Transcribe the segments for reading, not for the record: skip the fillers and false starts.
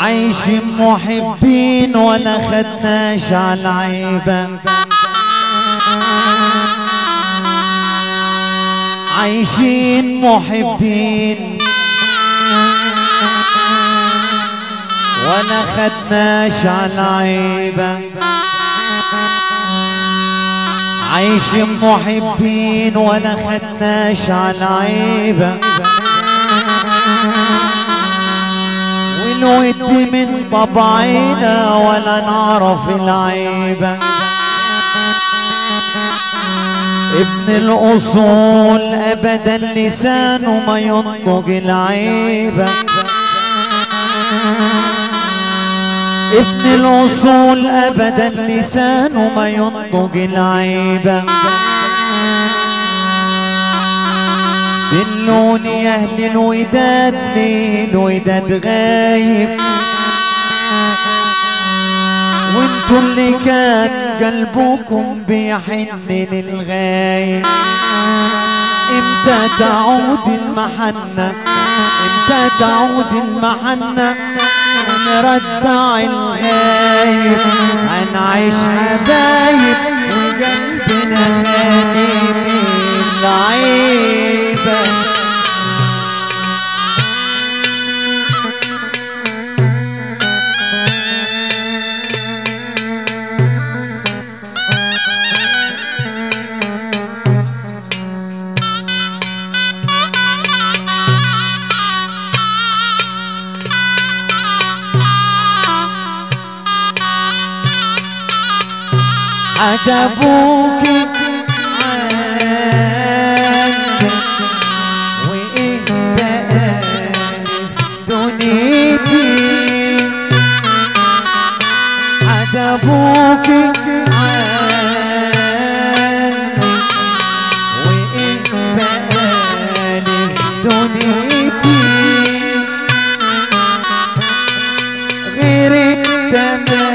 عايشين محبين ولا خدناش على العيبة، عايشين محبين ولا خدناش على العيبة، عايشين محبين ولا خدناش على العيبة، والود من طبعنا ولا نعرف العيبة. ابن الأصول أبدا لسانه ما ينطق العيبة، ابن الأصول أبدا لسانه ما ينطق العيبة. دلوني يا أهل الوداد ليه الوداد غايب، وانتوا اللي كان قلبكم بيحن للغايب. امتى تعود المحنة، امتى تعود المحنة، نردع الغايب. هنعيش حبايب وقلبنا خالي من العيبة. عجبوكي عنك وإيه بقى دنيتي، عجبوكي عنك وإيه بقى دنيتي، غير التمام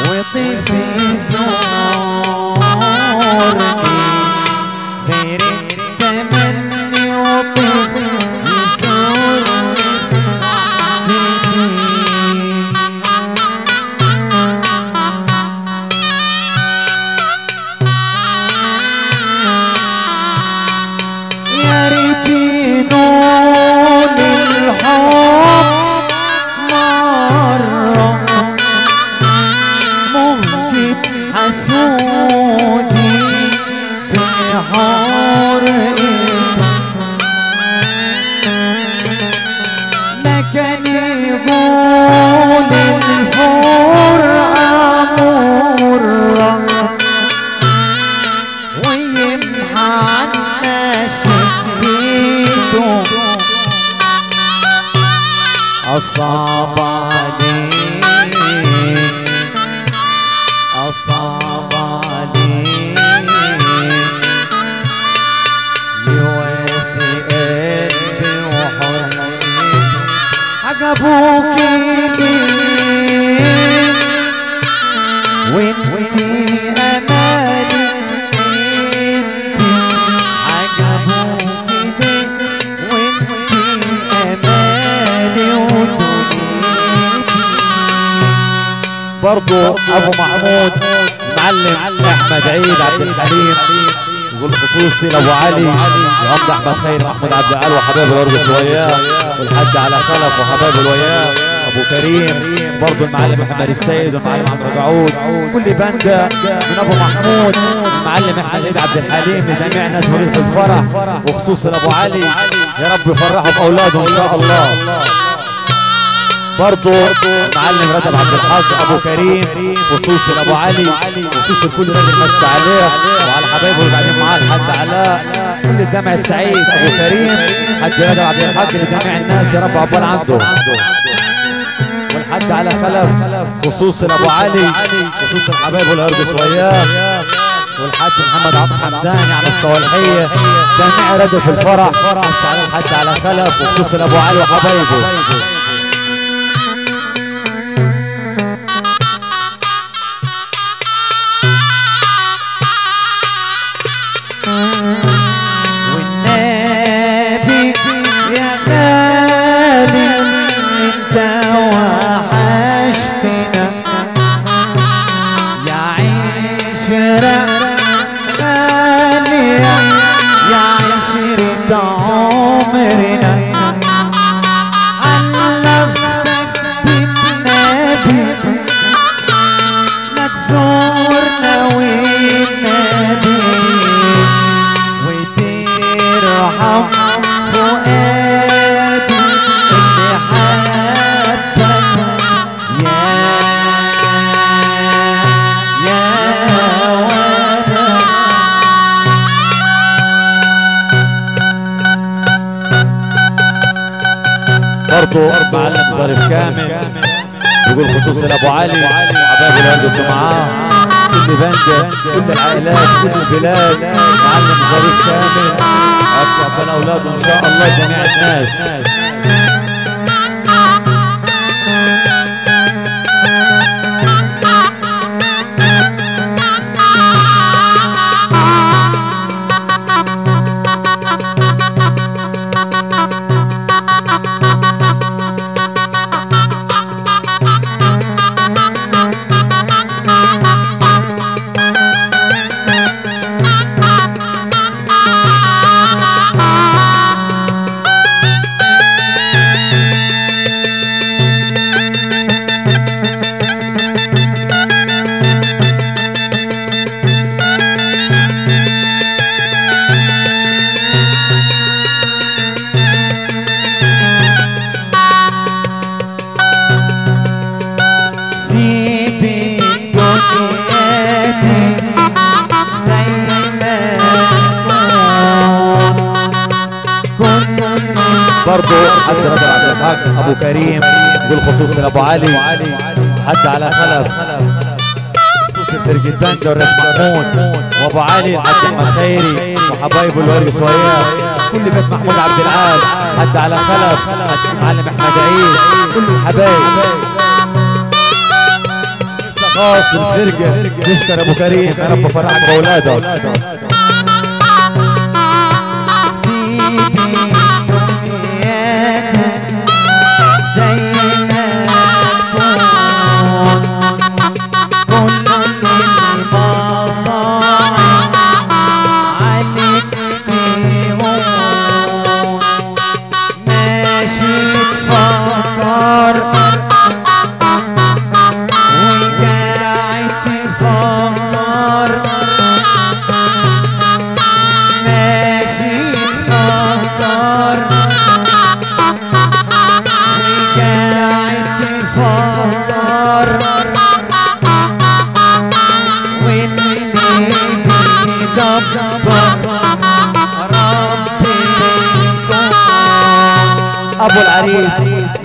وطفي زورني، غير التمني وطفي زورني. يا ريتي نول الحب مرة حسودي بحار لكن يقول الفرقة مرة ويمحى عنا شديده، أصاب عليك أصاب عليك يواسي قلبي وحريتي. عجبوكي ليه وانتي أمالي انتي، عجبوكي ليه وانتي أمالي ودنيتي. برضو ابو محمود المعلم احمد عيد عبد الحليم يقول خصوصي لابو علي وعمد احمد خير محمود عبد العال وحبايب الارض وياه، والحاج على خلف وحبايب الوياه، ابو كريم برضو المعلم محمد السيد والمعلم عمرو جعود، كل بنده من ابو محمود المعلم احمد عيد عبد الحليم لجميع ناس مريض في الفرح، وخصوصا لابو علي يا رب يفرحوا باولاده ان شاء الله. برضو المعلم رجب عبد الحق ابو كريم خصوصي لابو علي، وخصوصي لكل راجل مس عليه وعلى حبايبه اللي قاعدين معاه، الحاج علاء، كل الجامع السعيد ابو كريم، حاج رجب عبد الحق لجميع الناس يا رب عقبال عنده، والحاج على خلف خصوصي لابو علي، خصوصي لحبايبه الارجس وياه، والحاج محمد عبد حمداني على الصوالحيه، جميع رجل في الفرح بس على الحاج على خلف وخصوصي لابو علي وحبايبه. والنبي يا غالي عمرنا علفتك بالنبي لا تزورنا والنبي وترحم فؤادي اللي حبك يا ولد. برضو معلم ظريف كامل يقول خصوصا لابو علي حبايبه اللي يلبسوا معاه كل بنده كل العائلات كل البلاد. معلم ظريف كامل ربنا اولاده ان شاء الله جميع الناس. برضو حد رضا عبد الحق ابو كريم يقول خصوصا لابو علي حد على خلف خصوصا فرقة بندا والرئيس محمود وابو علي حد احمد خيري وحبايبه الورق صويا كل بيت محمود عبد العال حد على خلف معلم احمد عيد كل الحبايب خاص الفرقة نشكر ابو كريم يا رب فرحك باولاده. ابو العريس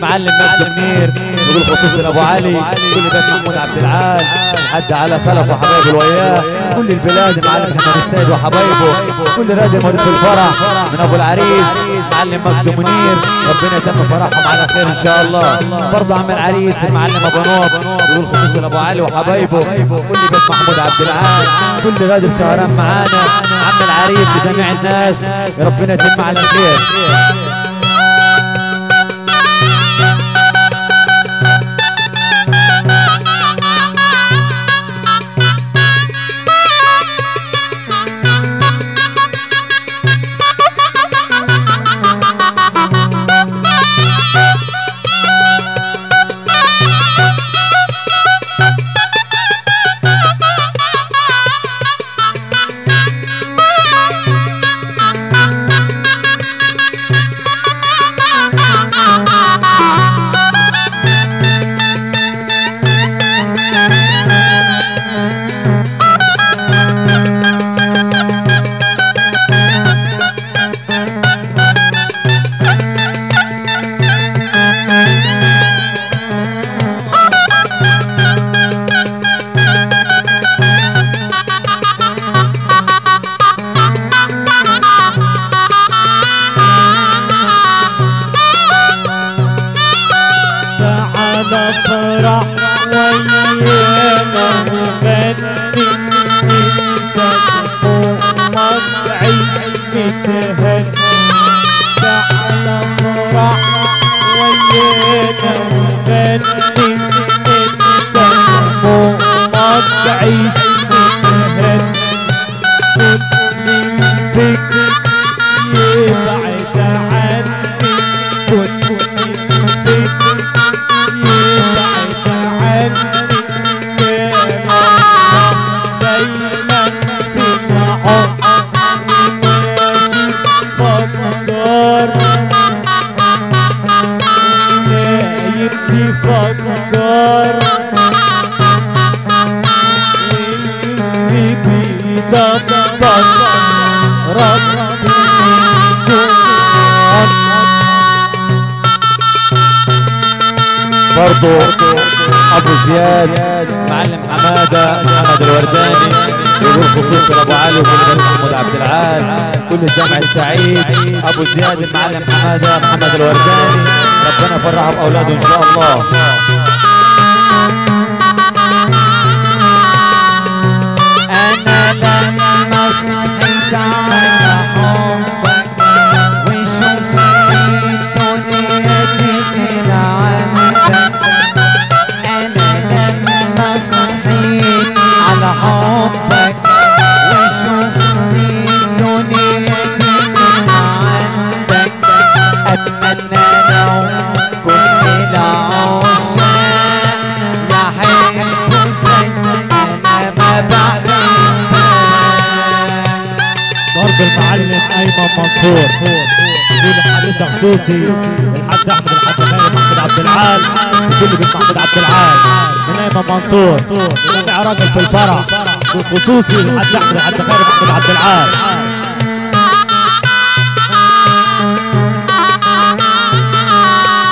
معلم مجد منير يقول خصوصا ابو علي كل بيت محمود عبد العال حد على خلف وحبايبه الوياه كل البلاد معلم محمد السيد وحبايبه كل راد موجود في الفرح من ابو العريس معلم مجد منير ربنا يتم فرحهم على خير ان شاء الله. برضه عم العريس المعلم ابو نوب يقول خصوصا ابو علي وحبايبه كل بيت محمود عبد العال كل راد سهران معانا عم العريس وجميع الناس ربنا يتم على خير. نفرح ويانا وغني ننسى همومك عيش متهني. تعال نفرح ويانا وغني ننسى همومك عيش متهني. كل فكر يبقى برضو ابو زياد معلم حماده محمد الورداني يقول خصوصي لابو علي وكل محمود عبد العال كل الجامع السعيد ابو زياد المعلم حماده محمد الورداني ربنا يفرحه باولاده ان شاء الله. انا لما صحيت على حبك وشفت الدنيا من عندك، انا لما صحيت على حبك وشفت الدنيا من عندك، اتمنى لو كل العشاق يحبوا زي انا ما بحبك. برضه المعلم ايمن منصور دي الحديث خصوصي الحاج احمد الحاج خير محمود عبد العال وكل بيت محمود عبد العال من ايمن منصور جميع راجل في الفرح وخصوصي الحاج احمد الحاج خير محمود عبد العال.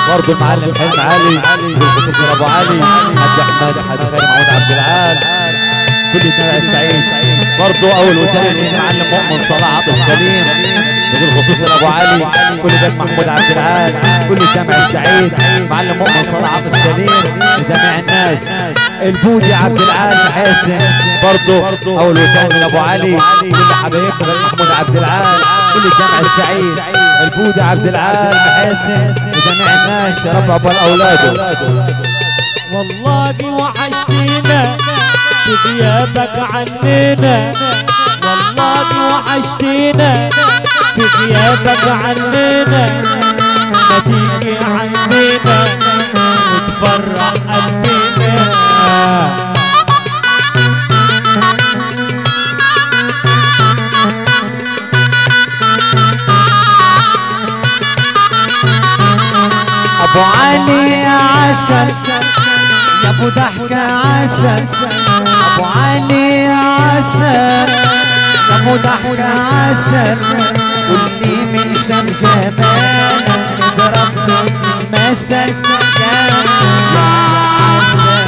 برضه المعلم حلم علي بالخصوص ابو علي حاج احمد حاج خير محمود عبد العال كل الجامع السعيد. برضه اول وثاني المعلم مؤمن صلاح عاطف سليم نقول خصوصا ابو علي كل بيت محمود عبد العال كل الجامع السعيد. معلم مؤمن صلاح عاطف سليم لجميع الناس. البودي عبد العال محاسن برضه اول وثاني لابو علي كل حبايبنا بيت محمود عبد العال كل الجامع السعيد. البودي عبد العال محاسن لجميع الناس يا رب عقبال اولاده. والله وحشتينا في غيابك عننا، والله وحشتينا في غيابك عننا، ما تيجي عندنا وتفرح قلبنا. ابو علي يا عسل يا ابو ضحكة عسل، ابو علي يا عسل يا ابو ضحكة عسل، واللي من شاف جمالك يضرب له المثل يا عسل.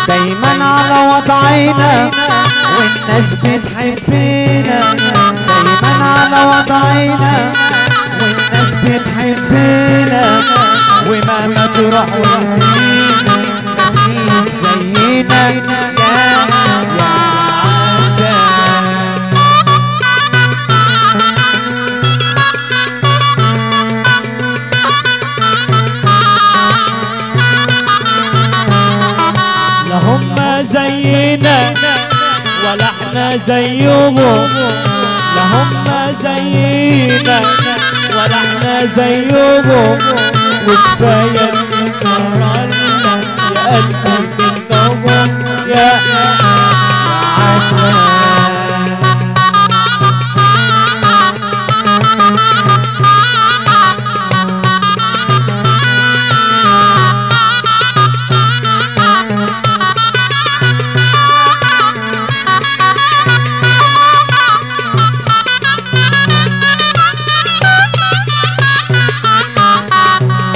دايما على وضعنا والناس بتحبنا، دايما على وضعنا والناس بتحبنا، ومهما تروح وتجينا مفيش زينا يا عسل. لا هم زينا ولا احنا زيهم، لا هم زينا ولا احنا زيهم، وكفايه اللي جرالنا يا قلبي منهم يا عسل.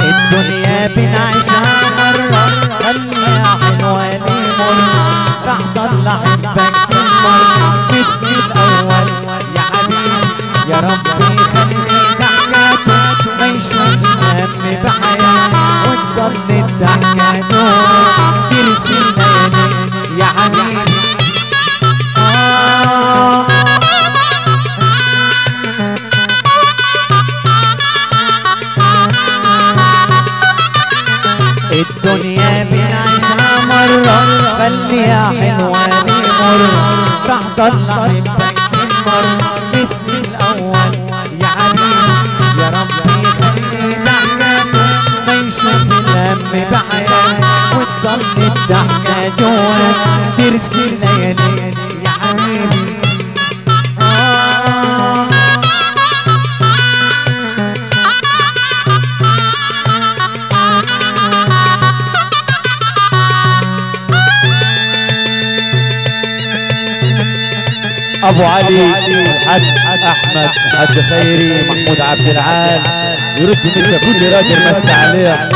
الدنيا بنعيشها مرة خليها حلوة ليه مرة، راح ضل احبك المرة باسمي الاول يا حبيبي، يا ربي خلي ضحكاته ما يشوف هم بحياته، وتضل الضحكة ترسل ليالي يا حبيبي. الدنيا بنعيشها مرة خليها حلوة ليه مرة، راح ضل احبك المرة باسمي الاول يا حبيبي، يا ربي خلي ضحكاته ما يشوف الهم بحياته، وتضل الضحكة جواك ترسل ليالي يا حبيبي. ابو علي الحاج احمد حاج خيري محمود عبد العال يرد مسا كل راجل مسا عليه.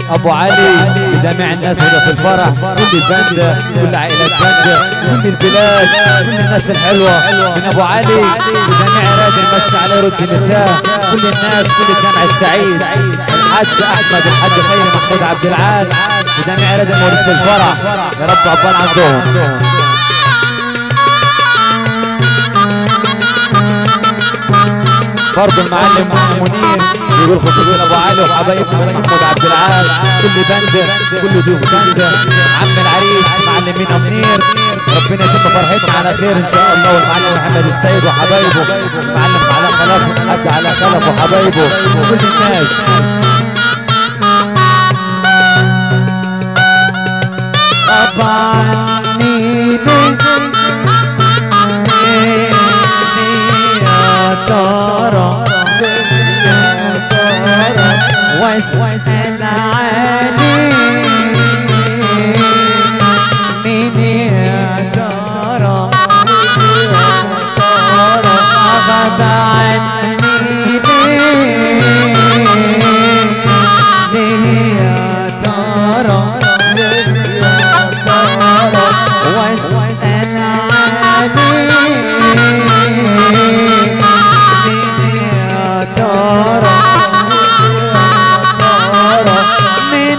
ابو علي لجميع الناس هنا في الفرح، كل البندة، كل عائلات بندة، كل البلاد، كل الناس الحلوة من ابو علي لجميع راجل مسا عليه رد مساه كل الناس، كل الجمع السعيد الحاج احمد الحاج خيري محمود عبد العال لجميع راجل مولود في الفرح، يا رب عقبال عندهم. برضه المعلم منير بيقول خصوصا ابو علي وحبايبنا محمود عبد العال، كل بندة، كل ضيوف بندة، عم العريس معلم مينا منير، ربنا يتم فرحتنا على خير ان شاء الله. والمعلم محمد السيد وحبايبه، المعلم على خلف الحاج على خلف وحبايبه، كل الناس. طبعا ترى واسأل علي من يا ترى غاب عني ليه يا ترى واسأل علي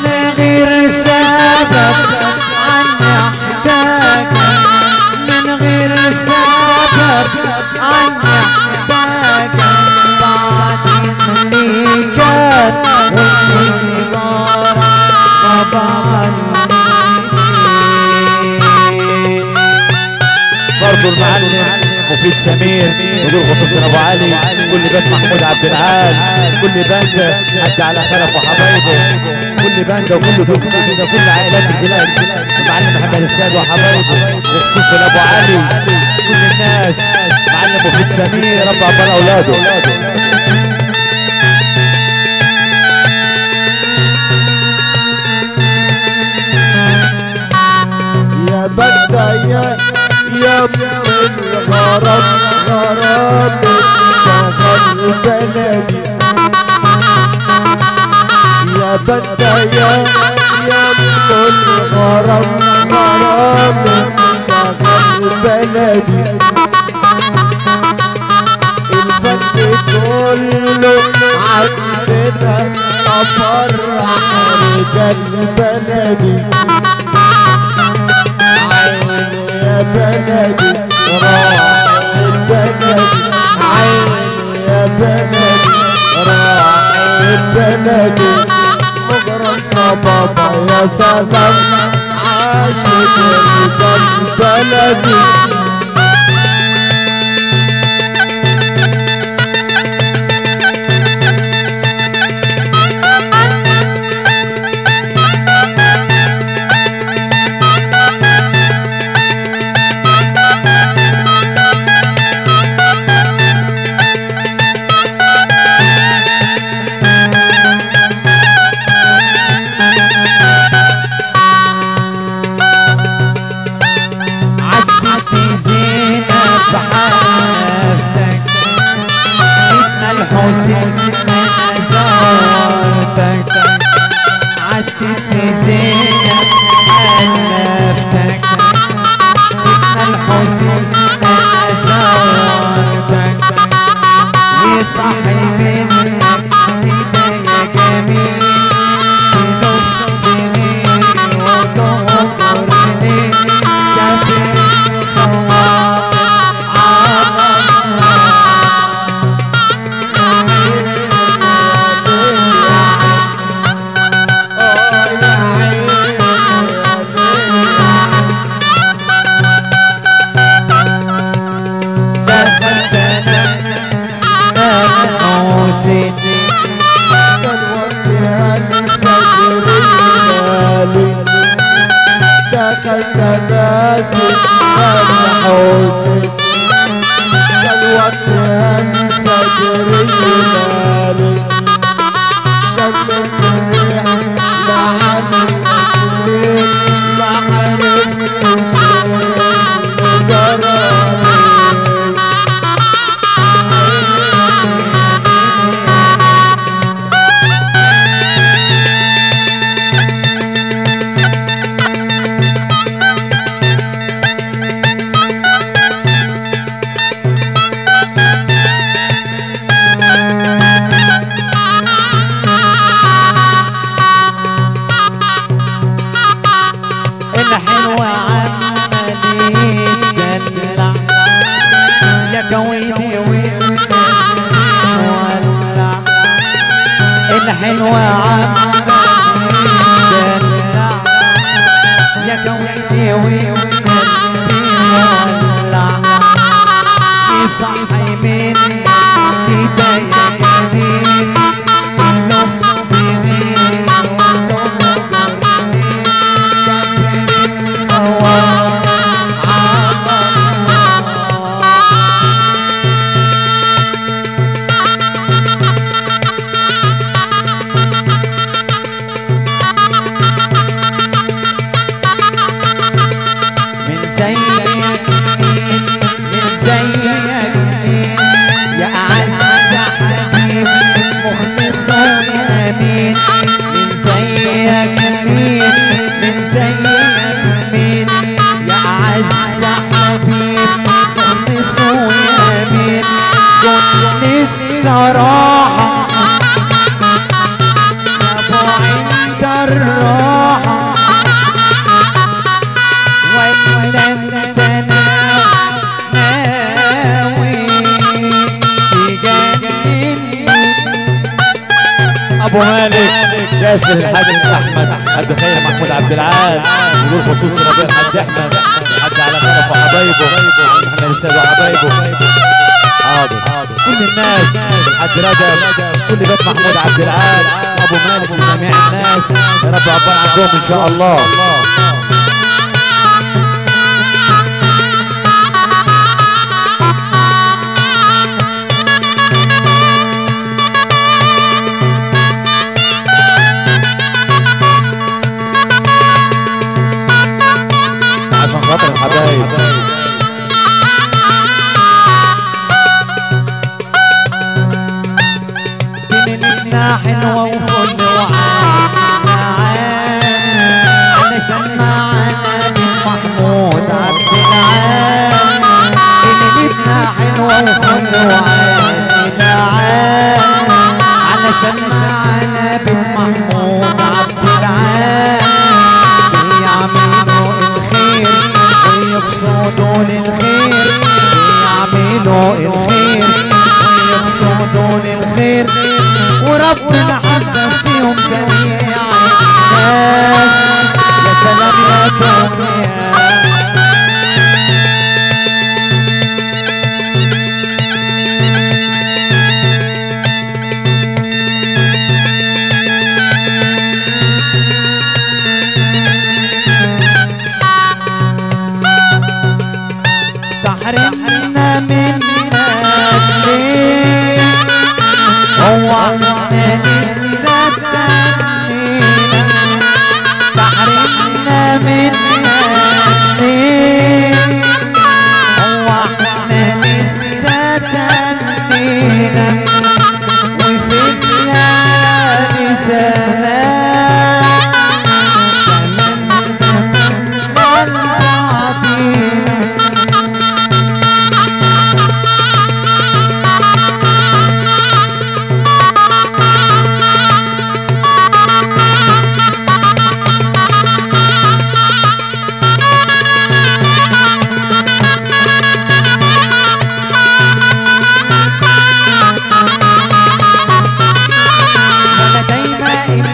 من غير سبب عني احتاج، من غير سبب عني احتاج، بعد اللي كان واللي جرى غاب عني. برضه المعلم مفيد سمير يقول خصوصا ابو علي، كل بيت محمود عبد العال، كل بندة حد على خلف وحبايبه، كل بندة وكل ضيوف بندة، كل عائلات البلاد، المعلم محمد السيد وحبايبه، وخصوصا ابو علي كل الناس، معلم مفيد سمير رب عقبال اولاده. يا بندة يا الغرام غرام شغل بلدي، يا بندة يا الغرام غرام شغل بلدي، الفن كله عندنا افرح رجال بلدي، يا بلدي راحت بلدي عيني، يا بلدي راحت بلدي مغرم صبابة يا سلام عاشق رجال بلدي. حسين انا زارتك عالست زينب حلفتك، سيدنا الحسين انا زارتك يصحي منك هدايا جميل تلف بغيري وتغفرني كبير خواطر على دخلت ناسي الحوسي كان وقت الفجر ينالي، شمت الريح مع الياسمين ما عرفتش اللي جرالي. وعمال يتدلع يا كويدي والولع الحلوة عمال يتدلع يا كويدي والولع يصحي من كده يا جميل يلف في غير تمجرني كبر الخوار من زيك مين من زيك مين يا أعز حبيب مخلص وأمين من زيك مين من زيك مين يا أعز حبيب مخلص وأمين كل الصراحة يا أبو عند الراحة ولا انت ناوي تجنني ابو مالك ياسر الحاج احمد قد خير محمود عبد العال ودول خصوصي ربيع الحاج احمد الحاج على خلف وحبايبه محمد السيد وحبايبه حاضر كل الناس الحاج رجب كل بيت محمود عبد العال ابو مالك وجميع الناس يا رب عقبال عندهم ان شاء الله. عشان خاطر الحبايب دنيتنا حلوة وفل وعالي علشان معانا من محمود عبد العال دنيتنا حلوة وفل وعالي علشان معانا من محمود عبد العال بيعملوا الخير ويقصدوا للخير بيعملوا الخير ويقصدوا للخير وربنا حبب فيهم جميع الناس يا سلام يا دنيا تحرمنا منك ليه هو احنا لسه تانينا تحرمنا منك ليه هو احنا لسه تانينا وفي الليالي سلام سلامنا من بعضينا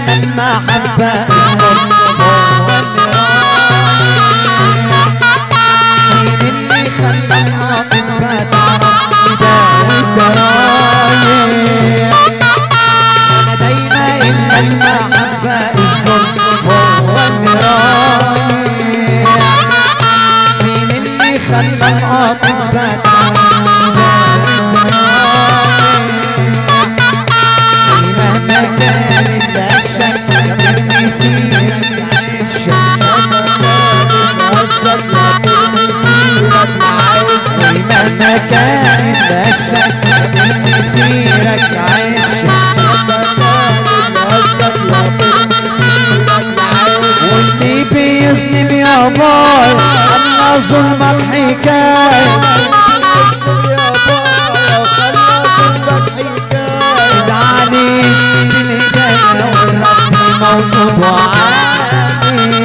المحبة الصدق مين اللي خلى الأطباء تعرف يداوي الترايح أنا دايما إن المحبة الصدق هو الرايح مين اللي خلى الأطباء تعرف يداوي الترايح مهما كانت الشك يا مسيرك عيش مهما كانت الشك يا مسيرك عيش واللي بيظلم يا باي خلى ظلمك حكاية عليك بالهداية والرب موجود وعالي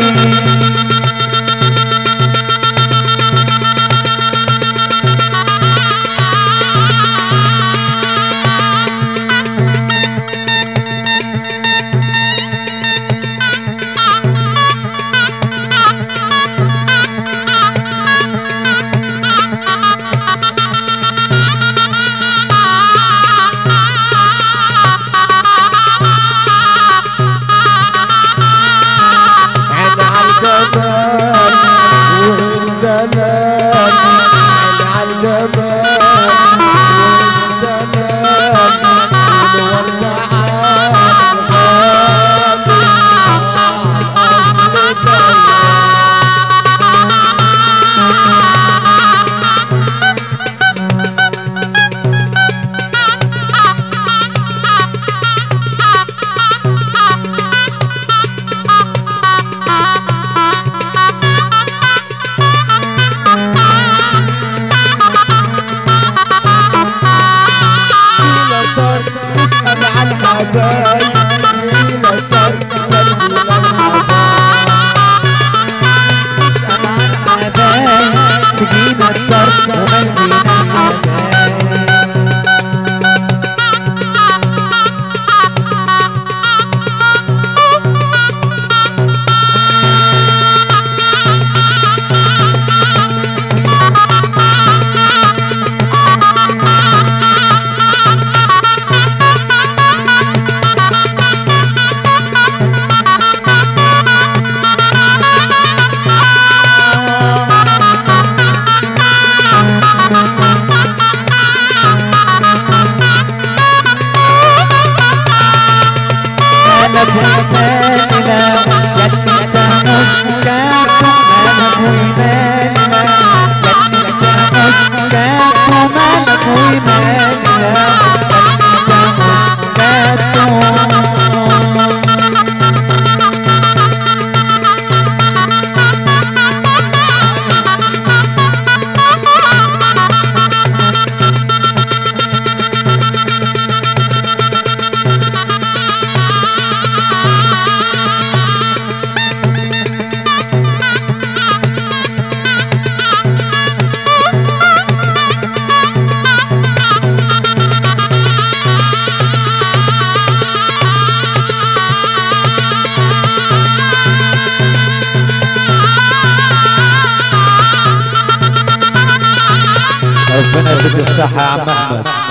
ربنا يديك الصحة يا عم احمد.